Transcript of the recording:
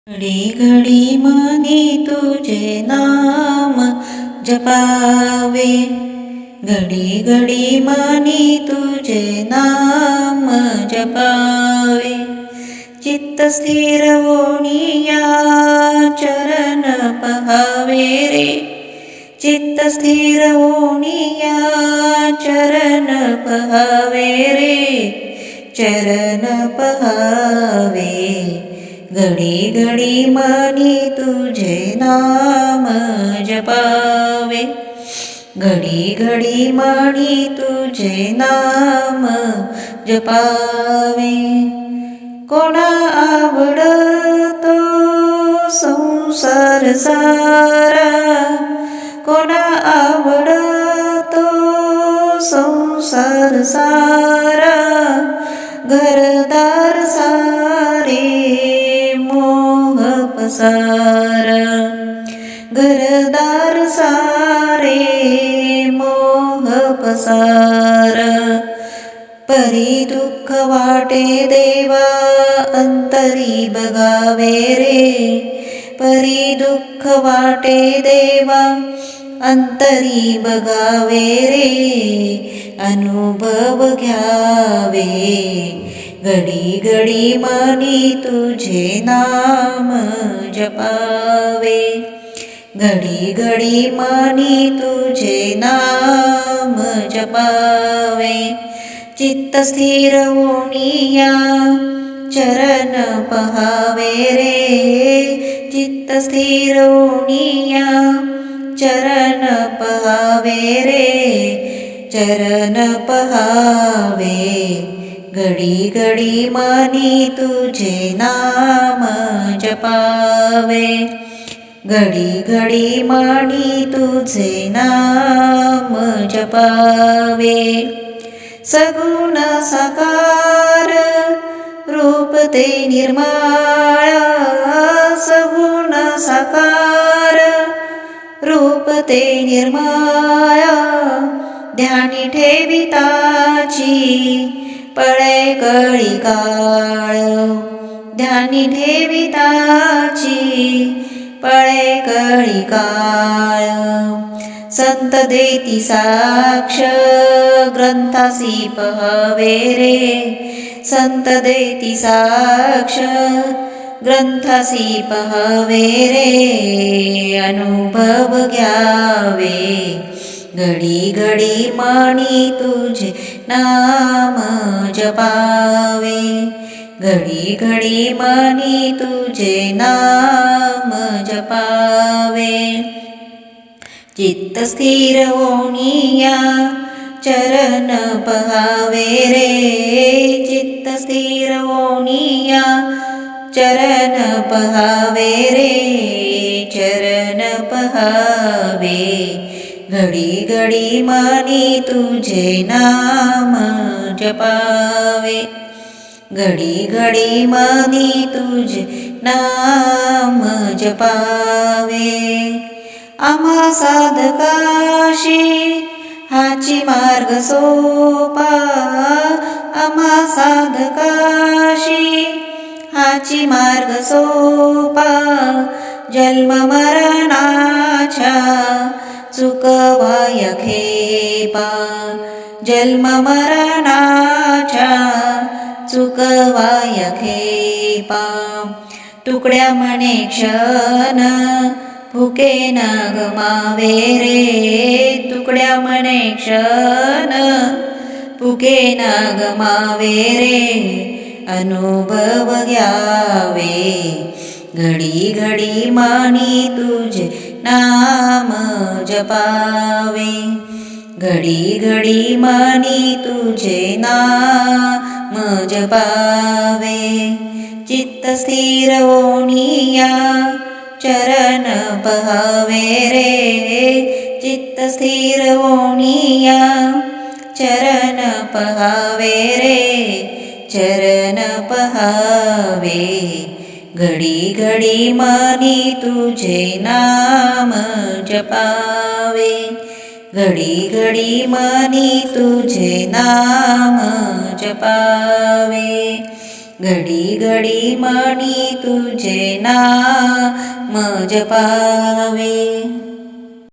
घडी घडी मनी तुझे नाम जपावे, घडी घडी मनी तुझे नाम जपावे. चित्त स्थिर होनिया चरण पहावे रे, चित्त स्थिर होनिया चरण पहावे रे, चरण पहावे. घडी घडी मनी तुझे नाम जपावे, घडी घडी मनी तुझे नाम जपावे. कोणा आवडतो संसार सारा, कोणा आवडतो संसार सारा. घरदार सारे पसारा, घरदार सारे मोह पसारा. परी दुःख वाटे देवा अंतरी बघावे रे, परी दुःख वाटे देवा अंतरी बघावे रे, अनुभव घ्यावे. घडी घडी मनी तुझे नाम जपावे, घडी घडी मनी तुझे नाम जपावे. चित्त स्थिर होनिया चरण पहावे रे, चित्त स्थिर होनिया चरण पहावे रे, चरण पहावे. घडी घडी मनी तुझे नाम जपावे, घडी घडी मनी तुझे नाम जपावे. सगुण साकार रूप ते निर्मळ, सगुण साकार रूप ते निर्मळ. ध्यानी ठेविताची पळे कळी काळ, ध्यानी ठेविताची पळे कळी काळ. संत देती साक्ष ग्रंथासी पहावे रे, संत देती साक्ष ग्रंथासी पहावे रे, अनुभव घ्यावे. घडी घडी मनी तुझे नाम जपावे, घडी घडी मनी तुझे नाम जपावे. चित्त स्थिर होनिया चरण पहावे रे, चित्त स्थिर होनिया चरण पहावे रे, चरण पहावे. घडी घडी मनी तुझे नाम जपावे, घडी घडी मनी तुझे नाम जपावे. आम्हा साधकाशी हाची मार्ग सोपा, आम्हा साधकाशी हाची मार्ग सोपा. जन्म मरणाच्या चुकवाय खेपा, जन्म मरणाच्या चुकवाय खेपा. तुकड्या म्हणे क्षण भुके न गमावे रे, तुकड्या म्हणे क्षण भुके न गमावे रे, अनुभव घ्यावे. घडी घडी मनी तुझे नाम जपावे, घडी घडी मनी तुझे नाम जपावे. चित्त स्थिर होनिया चरण पहावे रे, चित्त स्थिर होनिया चरण पहावे रे, चरण पहावे. घडी घडी मनी तुझे नाम जपावे, घडी घडी मनी तुझे नाम जपावे. घडी घडी मणी तुझे नाम जपावे.